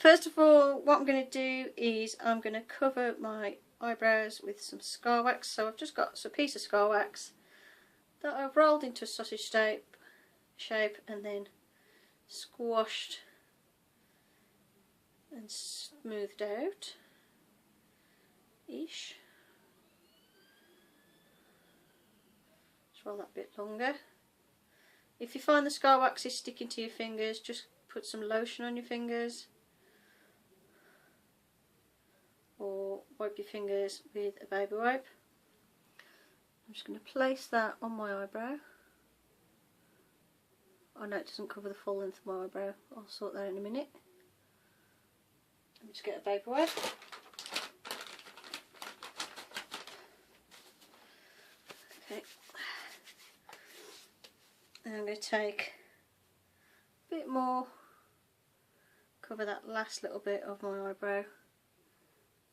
first of all, what I'm going to do is I'm going to cover my eyebrows with some scar wax. So I've just got a piece of scar wax that I've rolled into a sausage shape and then squashed and smoothed out ish. Just roll that a bit longer. If you find the scar wax is sticking to your fingers, just put some lotion on your fingers or wipe your fingers with a baby wipe. I'm just going to place that on my eyebrow. I know it doesn't cover the full length of my eyebrow, I'll sort that in a minute. Let me just get a baby wipe. Okay. Then I'm going to take a bit more, cover that last little bit of my eyebrow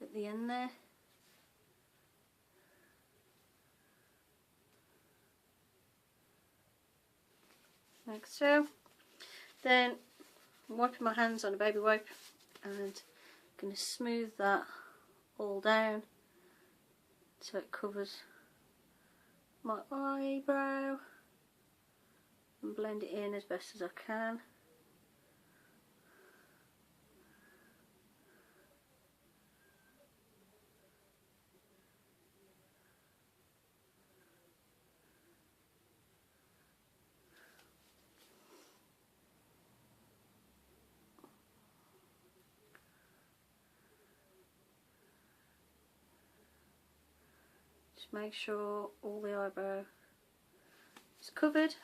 at the end there. Like so. Then I'm wiping my hands on a baby wipe and I'm going to smooth that all down so it covers my eyebrow and blend it in as best as I can. Just make sure all the eyebrow is covered.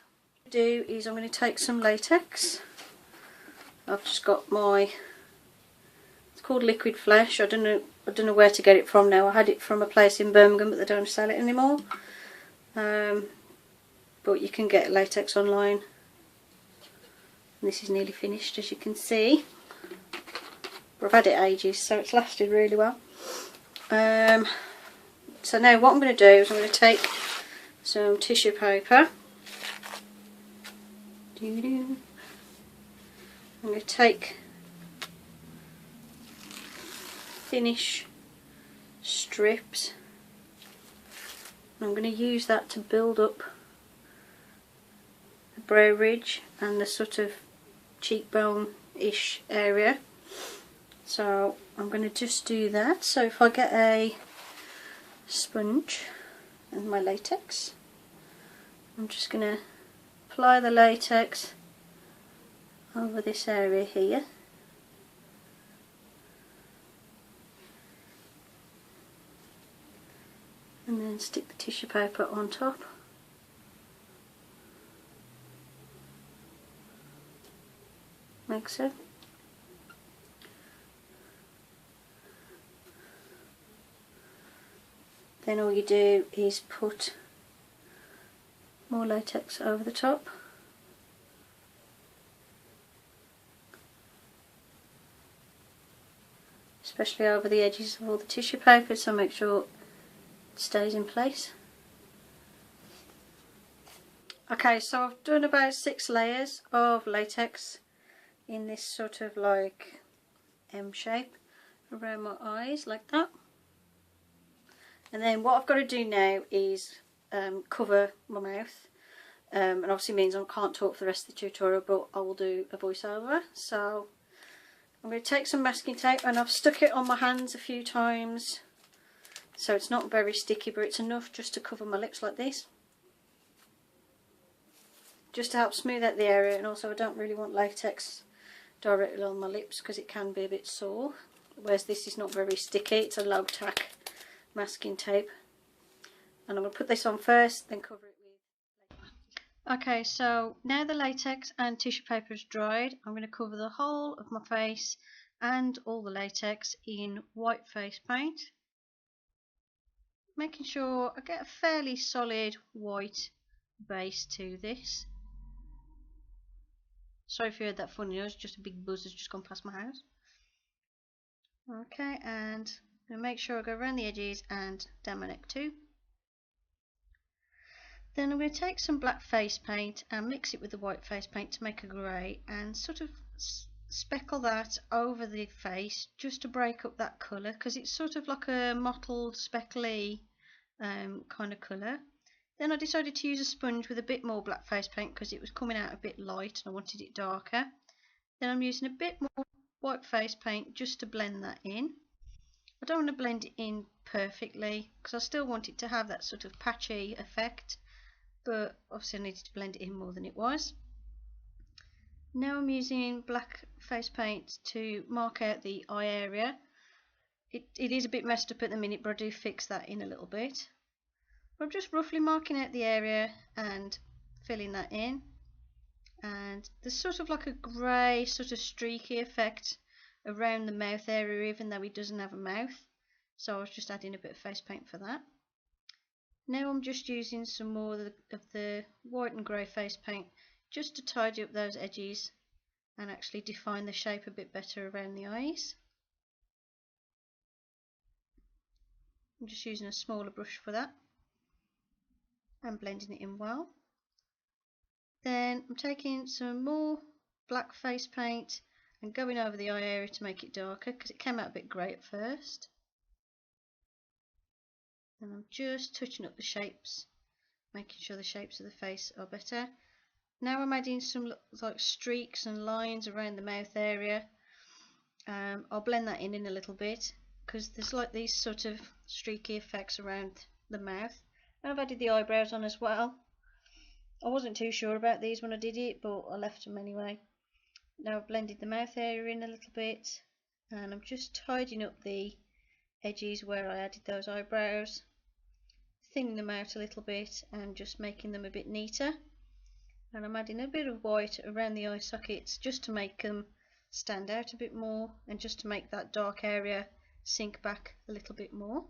What I'm going to do is I'm going to take some latex. I've just got my, it's called Liquid Flesh. I don't know where to get it from now. I had it from a place in Birmingham but they don't sell it anymore. But you can get latex online. And this is nearly finished, as you can see. But I've had it ages, so it's lasted really well. So now what I'm going to do is I'm going to take some tissue paper. I'm going to take thinnish strips. I'm going to use that to build up the brow ridge and the sort of cheekbone-ish area. So I'm going to just do that. So if I get a sponge and my latex, I'm just going to apply the latex over this area here. And then stick the tissue paper on top. Like so. Then all you do is put more latex over the top. Especially over the edges of all the tissue paper, so make sure it stays in place. Okay, so I've done about 6 layers of latex in this sort of like M shape around my eyes, like that. And then what I've got to do now is cover my mouth. And obviously means I can't talk for the rest of the tutorial, but I will do a voiceover. So I'm going to take some masking tape and I've stuck it on my hands a few times. So it's not very sticky, but it's enough just to cover my lips like this. Just to help smooth out the area, and also I don't really want latex directly on my lips because it can be a bit sore. Whereas this is not very sticky, it's a low tack masking tape. And I'm going to put this on first, then cover it with latex. Okay, so now the latex and tissue paper is dried, I'm going to cover the whole of my face and all the latex in white face paint. Making sure I get a fairly solid white base to this. Sorry if you heard that funny noise, just a big buzz has just gone past my house. Okay, and I'm going to make sure I go around the edges and down my neck too. Then I'm going to take some black face paint and mix it with the white face paint to make a grey and sort of speckle that over the face just to break up that colour, because it's sort of like a mottled speckly kind of colour. Then I decided to use a sponge with a bit more black face paint because it was coming out a bit light and I wanted it darker. Then I'm using a bit more white face paint just to blend that in. I don't want to blend it in perfectly because I still want it to have that sort of patchy effect, but obviously I needed to blend it in more than it was. Now I'm using black face paint to mark out the eye area. It is a bit messed up at the minute, but I do fix that in a little bit. I'm just roughly marking out the area and filling that in, and there's sort of like a grey sort of streaky effect around the mouth area even though he doesn't have a mouth, so I was just adding a bit of face paint for that. Now I'm just using some more of the white and grey face paint just to tidy up those edges and actually define the shape a bit better around the eyes. I'm just using a smaller brush for that and blending it in well. Then I'm taking some more black face paint and going over the eye area to make it darker because it came out a bit grey at first. And I'm just touching up the shapes, making sure the shapes of the face are better. Now I'm adding some like streaks and lines around the mouth area. I'll blend that in a little bit because there's like these sort of streaky effects around the mouth. And I've added the eyebrows on as well. I wasn't too sure about these when I did it, but I left them anyway. Now I've blended the mouth area in a little bit, and I'm just tidying up the edges where I added those eyebrows, thinning them out a little bit and just making them a bit neater. And I'm adding a bit of white around the eye sockets just to make them stand out a bit more and just to make that dark area sink back a little bit more.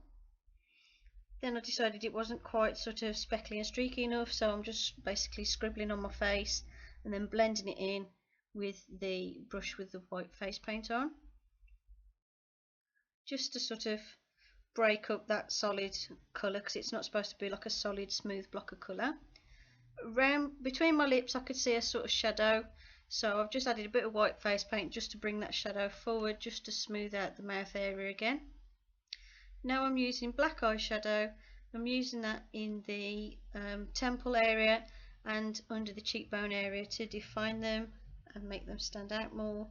Then I decided it wasn't quite sort of speckly and streaky enough, so I'm just basically scribbling on my face and then blending it in with the brush with the white face paint on, just to sort of break up that solid colour because it's not supposed to be like a solid smooth block of colour. Around between my lips I could see a sort of shadow, so I've just added a bit of white face paint just to bring that shadow forward, just to smooth out the mouth area again. Now I'm using black eyeshadow. I'm using that in the temple area and under the cheekbone area to define them and make them stand out more,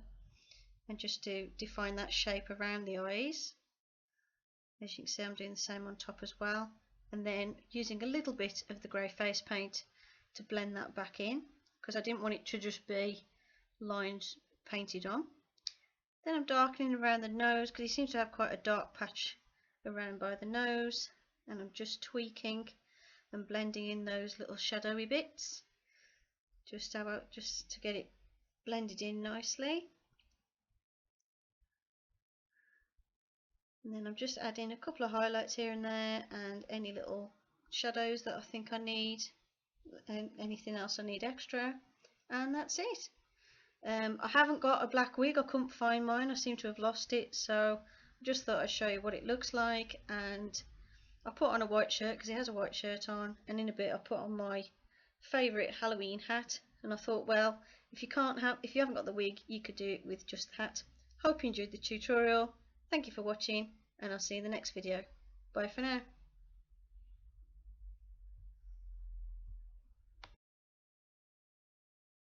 and just to define that shape around the eyes. As you can see, I'm doing the same on top as well, and then using a little bit of the grey face paint to blend that back in because I didn't want it to just be lines painted on. Then I'm darkening around the nose because he seems to have quite a dark patch around by the nose, and I'm just tweaking and blending in those little shadowy bits just to get it blended in nicely. And then I'm just adding a couple of highlights here and there and any little shadows that I think I need and anything else I need extra, and that's it. I haven't got a black wig, I couldn't find mine, I seem to have lost it, so I just thought I'd show you what it looks like. And I put on a white shirt because it has a white shirt on, and in a bit I put on my favourite Halloween hat, and I thought, well, if you haven't got the wig, you could do it with just the hat. Hope you enjoyed the tutorial. Thank you for watching, and I'll see you in the next video. Bye for now.